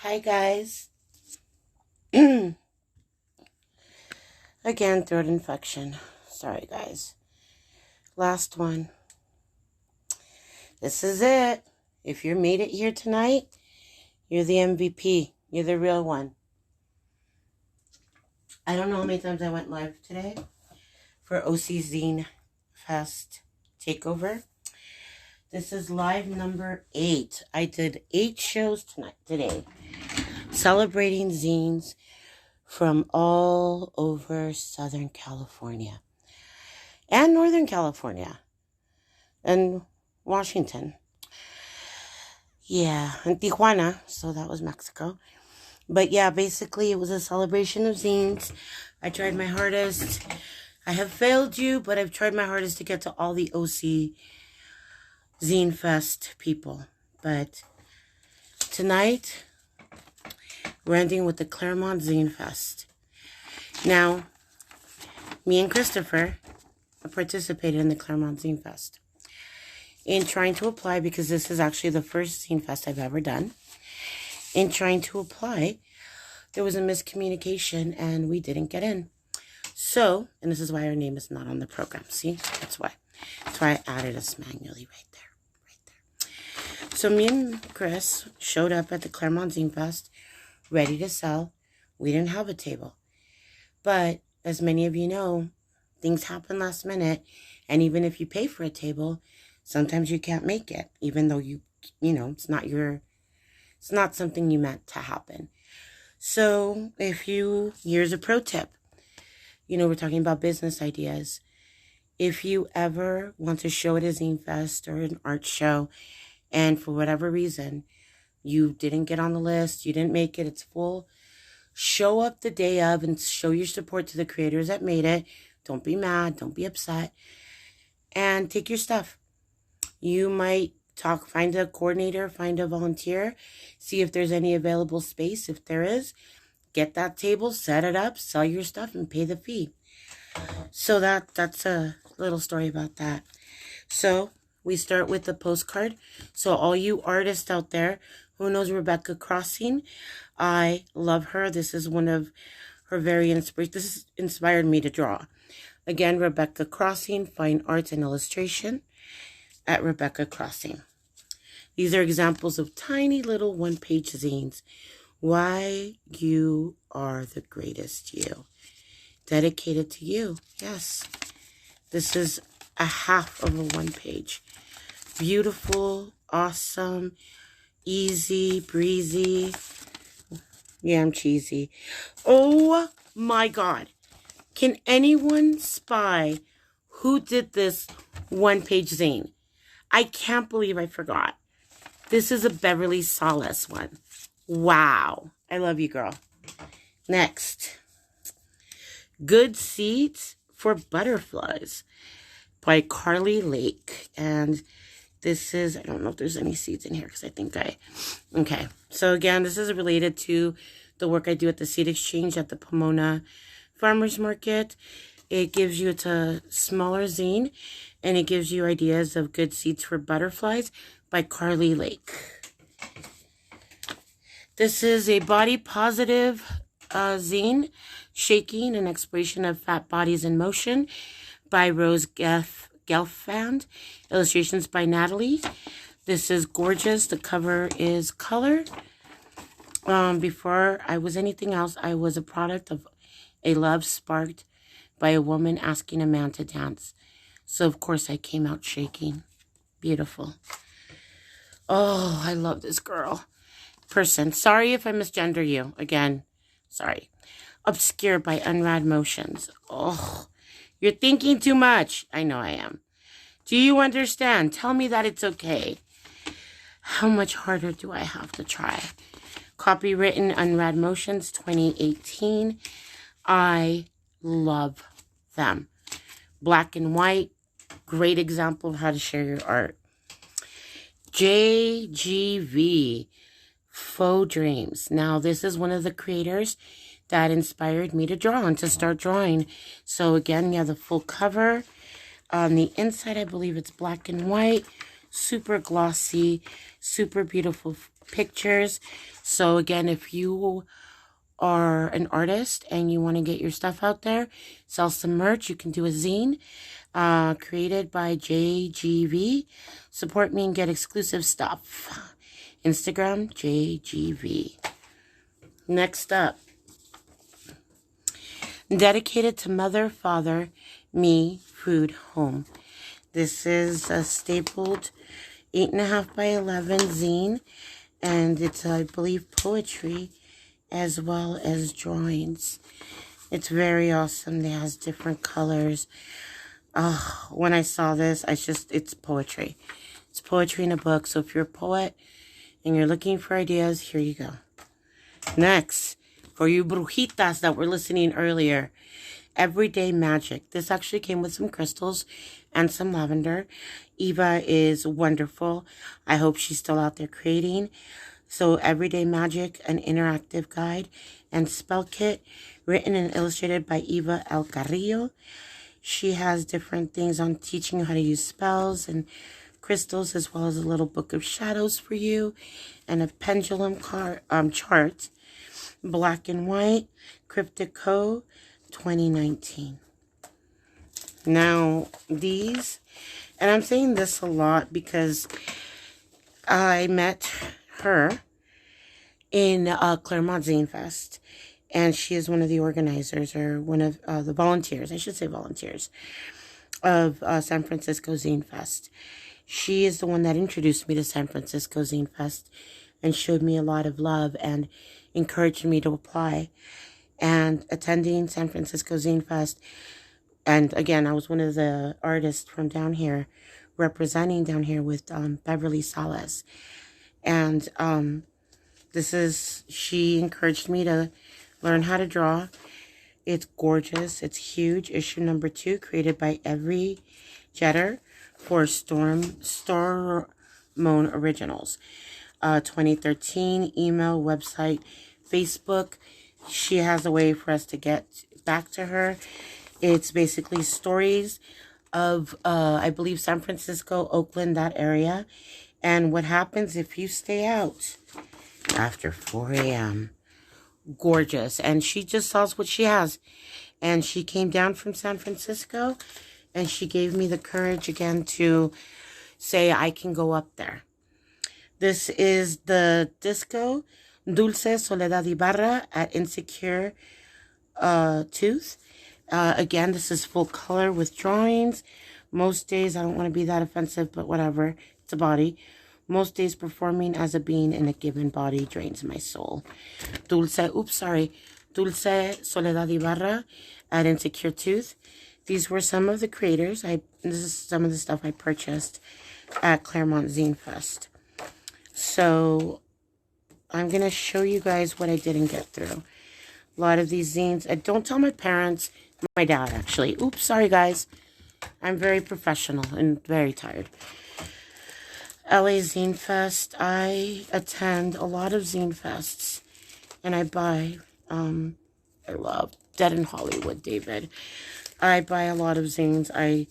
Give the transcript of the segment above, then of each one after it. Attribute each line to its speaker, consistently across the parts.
Speaker 1: Hi guys. Again, throat infection. Sorry guys. Last one. This is it. If you made it here tonight, you're the MVP. You're the real one. I don't know how many times I went live today for OC Zinefest Takeover. This is live number 8. I did 8 shows today, celebrating zines from all over Southern California and Northern California and Washington. Yeah, and Tijuana, so that was Mexico. But yeah, basically it was a celebration of zines. I tried my hardest. I have failed you, but I've tried my hardest to get to all the OC Zinefest people. But tonight, we're ending with the Claremont Zinefest. Now, me and Christopher participated in the Claremont Zinefest. In trying to apply, because this is actually the first Zinefest I've ever done, in trying to apply, there was a miscommunication and we didn't get in. So, and this is why our name is not on the program. See, that's why. That's why I added us manually right there. So me and Chris showed up at the Claremont Zinefest, ready to sell. We didn't have a table. But as many of you know, things happen last minute. And even if you pay for a table, sometimes you can't make it. Even though you know, it's not something you meant to happen. So here's a pro tip. We're talking about business ideas. If you ever want to show at a Zinefest or an art show, and for whatever reason, you didn't get on the list, you didn't make it, it's full, show up the day of and show your support to the creators that made it. Don't be mad, don't be upset, and take your stuff. You might find a coordinator, find a volunteer, see if there's any available space. If there is, get that table, set it up, sell your stuff, and pay the fee. So that's a little story about that. So we start with the postcard. So all you artists out there who knows Rebecca Crossing, I love her. This is one of her very inspiring. This inspired me to draw. Again, Rebecca Crossing, Fine Arts and Illustration at Rebecca Crossing. These are examples of tiny little one-page zines. Why you are the greatest you. Dedicated to you. Yes. This is a half of a one-page. Beautiful, awesome, easy, breezy. Yeah, I'm cheesy. Oh my God. Can anyone spy who did this one-page zine? I can't believe I forgot. This is a Beverly Solace one. Wow. I love you, girl. Next. Good Seeds for Butterflies by Carly Lake. And this is, I don't know if there's any seeds in here because I think okay. So again, this is related to the work I do at the Seed Exchange at the Pomona Farmers Market. It gives you, it's a smaller zine, and it gives you ideas of good seeds for butterflies by Carly Lake. This is a body positive zine, Shaking and Exploration of Fat Bodies in Motion by Rose Gelfand. Illustrations by Natalie. This is gorgeous. The cover is color. Before I was anything else, I was a product of a love sparked by a woman asking a man to dance. So, of course, I came out shaking. Beautiful. Oh, I love this person. Sorry if I misgender you. Again, sorry. Obscure by Unrad Motions. Oh, you're thinking too much. I know I am. Do you understand? Tell me that it's okay. How much harder do I have to try? Copywritten Unrad Motions 2018. I love them. Black and white. Great example of how to share your art. JGV. Faux Dreams. Now, this is one of the creators that inspired me to draw and to start drawing. So, again, you have the full cover. On the inside, I believe it's black and white. super glossy, super beautiful pictures. So again, if you are an artist and you want to get your stuff out there, sell some merch, you can do a zine created by JGV. Support me and get exclusive stuff. Instagram, JGV. Next up, dedicated to mother, father, me, food, home. This is a stapled 8.5 by 11 zine, and it's, I believe, poetry as well as drawings. It's very awesome. It has different colors. When I saw this, it's poetry. It's poetry in a book. So if you're a poet and you're looking for ideas, here you go. Next, for you brujitas that were listening earlier, Everyday Magic. This actually came with some crystals and some lavender. Eva is wonderful. I hope she's still out there creating. So Everyday Magic, an interactive guide and spell kit written and illustrated by Eva El Carrillo. She has different things on teaching you how to use spells and crystals, as well as a little book of shadows for you and a pendulum chart, black and white, Cryptic Co. 2019. Now these, and I'm saying this a lot because I met her in Claremont Zinefest, and she is one of the organizers, or one of the volunteers, I should say volunteers, of San Francisco Zinefest. She is the one that introduced me to San Francisco Zinefest and showed me a lot of love and encouraged me to apply. And attending San Francisco Zinefest, and again, I was one of the artists from down here, representing down here with Beverly Salas. And she encouraged me to learn how to draw. It's gorgeous. It's huge. Issue number 2, created by Every Jetter for Stormone Originals. 2013, email, website, Facebook. She has a way for us to get back to her. It's basically stories of, I believe, San Francisco, Oakland, that area. And what happens if you stay out after 4 a.m. Gorgeous. And she just sells what she has. And she came down from San Francisco, and she gave me the courage again to say I can go up there. This is the disco Dulce Soledad Ibarra at Insecure Tooth. Again, this is full color with drawings. Most days, I don't want to be that offensive, but whatever. It's a body. Most days performing as a being in a given body drains my soul. Dulce Soledad Ibarra at Insecure Tooth. These were some of the creators. This is some of the stuff I purchased at Claremont Zinefest. So I'm going to show you guys what I didn't get through. A lot of these zines. Don't tell my parents. My dad, actually. Oops, sorry, guys. I'm very professional and very tired. LA Zinefest. I attend a lot of Zinefests. And I buy, I love Dead in Hollywood, David. I buy a lot of zines. I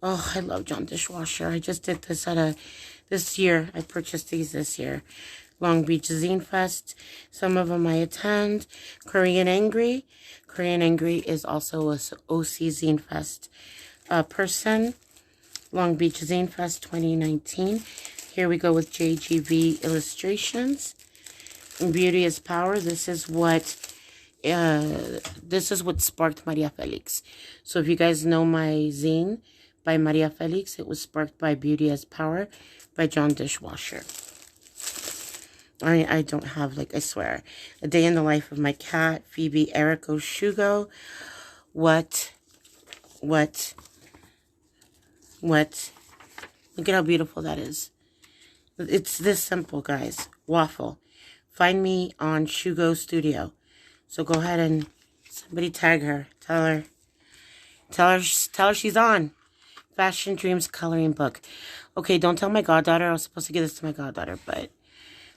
Speaker 1: love John Dishwasher. I just did this this year. I purchased these this year. Long Beach Zinefest. Some of them I attend. Korean Angry. Korean Angry is also a OC Zinefest person. Long Beach Zinefest 2019. Here we go with JGV illustrations. Beauty is Power. This is what sparked Maria Felix. So if you guys know my zine by Maria Felix, it was sparked by Beauty as Power by John Dishwasher. I don't have, I swear. A Day in the Life of My Cat, Phoebe Eriko Shugo. What? Look at how beautiful that is. It's this simple, guys. Waffle. Find me on Shugo Studio. So go ahead and somebody tag her. Tell her she's on. Fashion Dreams Coloring Book. Okay, don't tell my goddaughter. I was supposed to give this to my goddaughter, but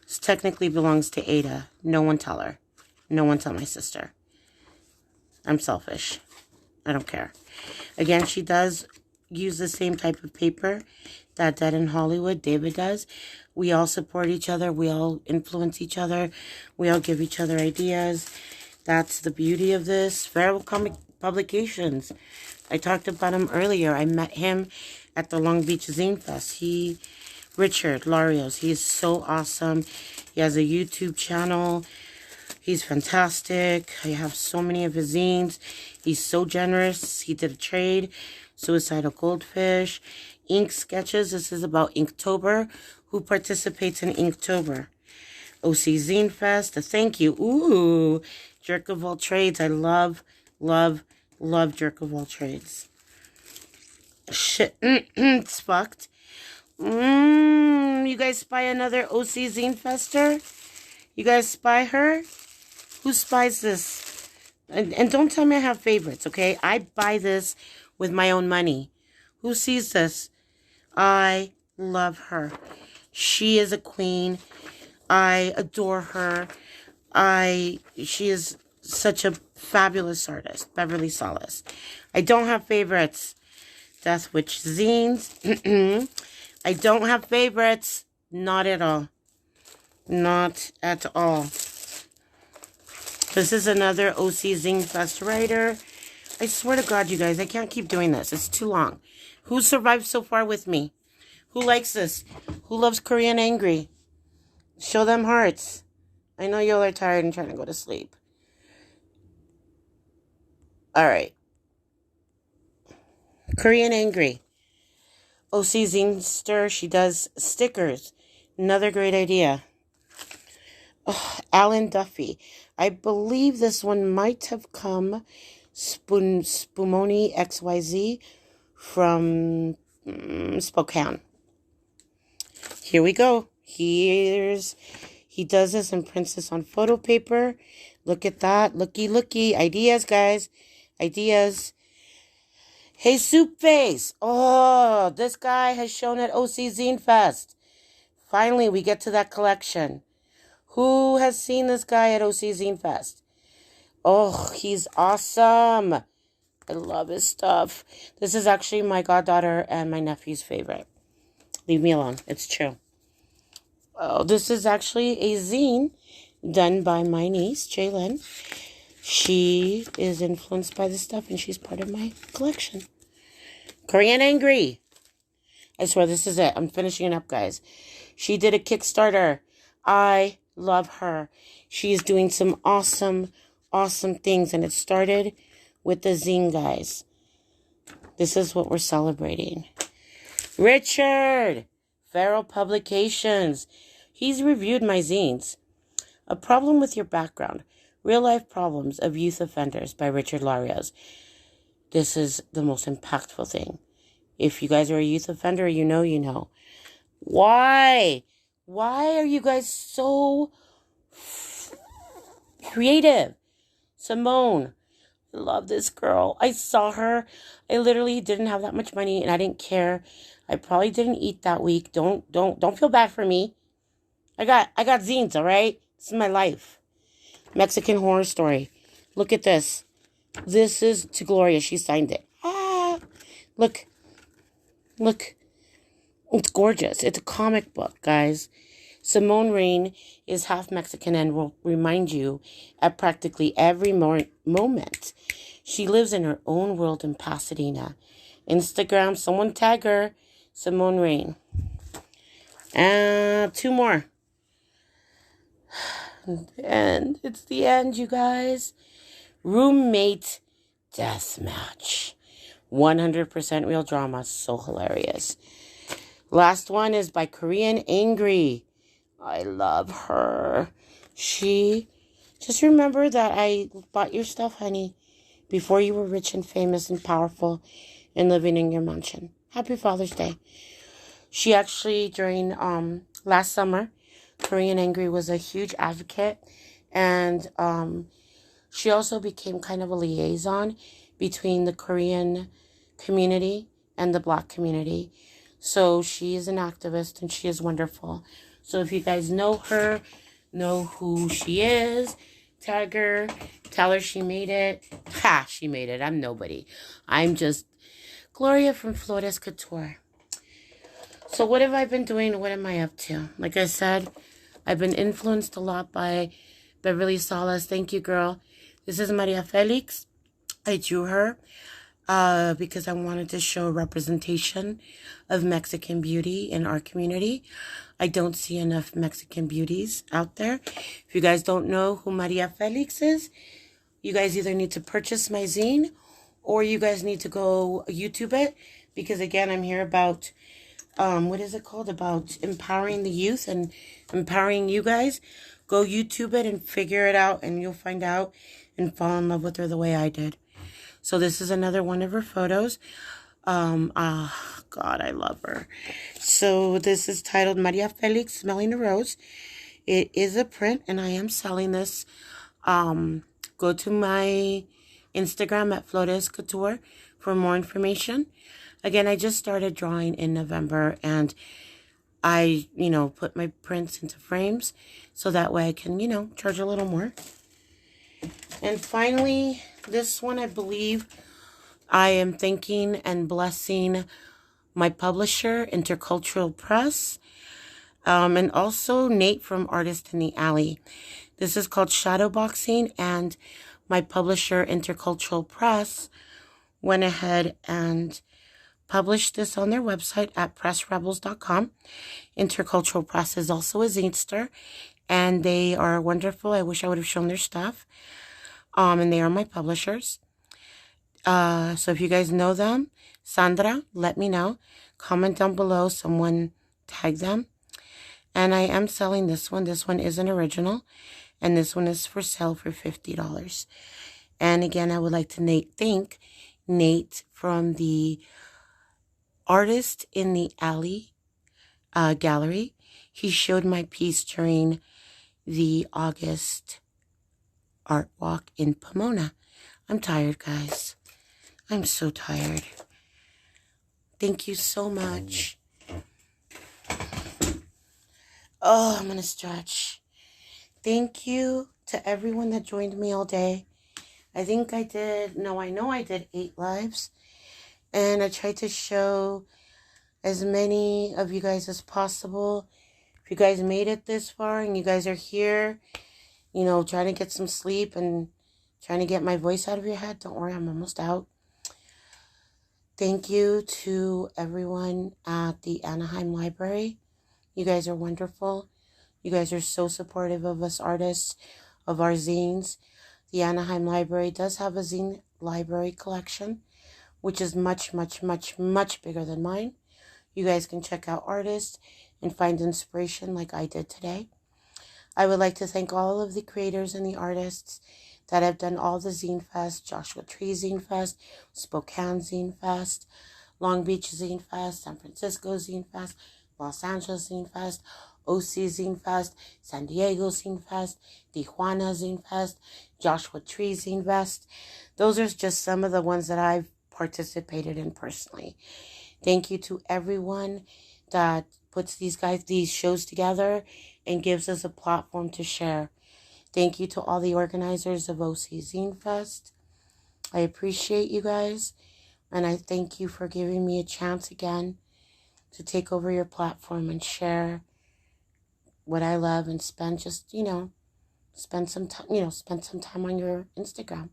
Speaker 1: this technically belongs to Ada. No one tell her. No one tell my sister. I'm selfish. I don't care. Again, she does use the same type of paper that Dead in Hollywood David does. We all support each other. We all influence each other. We all give each other ideas. That's the beauty of this. Feral Comic Publications. I talked about him earlier. I met him at the Long Beach Zinefest. Richard Larios, he is so awesome. He has a YouTube channel. He's fantastic. I have so many of his zines. He's so generous. He did a trade. Suicidal Goldfish. Ink Sketches. This is about Inktober. Who participates in Inktober? OC Zine Fest. A thank you. Ooh. Jerk of All Trades. I love Jerk of All Trades. Shit. It's fucked. You guys spy another OC Zine Fester? You guys spy her? Who spies this? And don't tell me I have favorites, okay? I buy this with my own money. Who sees this? I love her. She is a queen. I adore her. She is such a fabulous artist. Beverly Solace. I don't have favorites. Death Witch Zines. I don't have favorites. Not at all. Not at all. This is another OC Zine Fest writer. I swear to God, you guys, I can't keep doing this. It's too long. Who survived so far with me? Who likes this? Who loves Korean Angry? Show them hearts. I know y'all are tired and trying to go to sleep. All right. Korean Angry. OC Zinester, she does stickers. Another great idea. Oh, Alan Duffy. I believe this one might have come Spumoni XYZ from Spokane. Here we go. He does this and prints this on photo paper. Look at that. Looky. Ideas, guys. Ideas. Hey, Soup Face. Oh, this guy has shown at OC Zine Fest. Finally, we get to that collection. Who has seen this guy at OC Zine Fest? Oh, he's awesome. I love his stuff. This is actually my goddaughter and my nephew's favorite. Leave me alone. It's true. Oh, this is actually a zine done by my niece, Jaylyn. She is influenced by this stuff and she's part of my collection. Korean Angry. I swear this is it. I'm finishing it up, guys. She did a Kickstarter. I love her. She is doing some awesome things. And it started with the zine, guys. This is what we're celebrating. Richard. Feral Publications. He's reviewed my zines. A Problem with Your Background. Real-Life Problems of Youth Offenders by Richard Larios. This is the most impactful thing. If you guys are a youth offender, you know. Why? Why are you guys so creative? Simone. I love this girl. I saw her. I literally didn't have that much money and I didn't care. I probably didn't eat that week. Don't feel bad for me. I got zines, all right? This is my life. Mexican Horror Story. Look at this. This is to Gloria. She signed it. Ah, look. It's gorgeous. It's a comic book, guys. Simone Rain is half Mexican and will remind you at practically every moment. She lives in her own world in Pasadena. Instagram, someone tag her. Simone Rain. And 2 more. And it's the end, you guys. Roommate Deathmatch. 100% real drama. So hilarious. Last one is by Korean Angry. I love her. Just remember that I bought your stuff, honey, before you were rich and famous and powerful and living in your mansion. Happy Father's Day. She actually, during last summer, Korean Angry was a huge advocate, and she also became kind of a liaison between the Korean community and the Black community. So she is an activist and she is wonderful. So if you guys know her, know who she is, tag her, tell her she made it. Ha, she made it. I'm nobody. I'm just Gloria from Flores Couture. So what have I been doing? What am I up to? Like I said, I've been influenced a lot by Beverly Salas. Thank you, girl. This is Maria Felix. I drew her because I wanted to show representation of Mexican beauty in our community. I don't see enough Mexican beauties out there. If you guys don't know who Maria Felix is, you guys either need to purchase my zine or you guys need to go YouTube it, because again, I'm here about, what is it called? About empowering the youth and empowering you guys. Go YouTube it and figure it out, and you'll find out and fall in love with her the way I did. So this is another one of her photos. God, I love her. So this is titled Maria Felix Smelling a Rose. It is a print, and I am selling this. Go to my Instagram at Flores Couture for more information. Again, I just started drawing in November, and I, put my prints into frames so that way I can, charge a little more. And finally, this one, I believe I am thanking and blessing my publisher, Intercultural Press, and also Nate from Artist in the Alley. This is called Shadowboxing, and my publisher, Intercultural Press, went ahead and published this on their website at pressrebels.com. Intercultural Press is also a zinester, and they are wonderful. I wish I would have shown their stuff. And they are my publishers. So if you guys know them, Sandra, let me know. Comment down below. Someone tag them. And I am selling this one. This one is an original. And this one is for sale for $50. And again, I would like to thank Nate from the Artist in the Alley gallery. He showed my piece during the August art walk in Pomona. I'm tired, guys. I'm so tired. Thank you so much. Oh, I'm going to stretch. Thank you to everyone that joined me all day. I think I know I did 8 lives. And I tried to show as many of you guys as possible. If you guys made it this far and you guys are here, trying to get some sleep and trying to get my voice out of your head, don't worry, I'm almost out. Thank you to everyone at the Anaheim Library. You guys are wonderful. You guys are so supportive of us artists, of our zines. The Anaheim Library does have a zine library collection, which is much, much, much, much bigger than mine. You guys can check out artists and find inspiration like I did today. I would like to thank all of the creators and the artists that have done all the Zine Fest: Joshua Tree Zine Fest, Spokane Zine Fest, Long Beach Zine Fest, San Francisco Zine Fest, Los Angeles Zine Fest, OC Zine Fest, San Diego Zine Fest, Tijuana Zine Fest, Joshua Tree Zine Fest. Those are just some of the ones that I've participated in personally. Thank you to everyone that puts these shows together and gives us a platform to share. Thank you to all the organizers of OC Zine Fest. I appreciate you guys, and I thank you for giving me a chance again to take over your platform and share what I love and spend some time on your Instagram.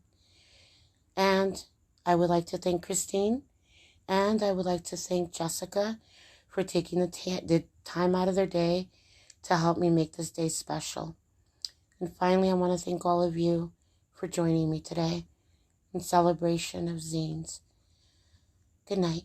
Speaker 1: And I would like to thank Christine, and I would like to thank Jessica for taking the time out of their day to help me make this day special. And finally, I want to thank all of you for joining me today in celebration of zines. Good night.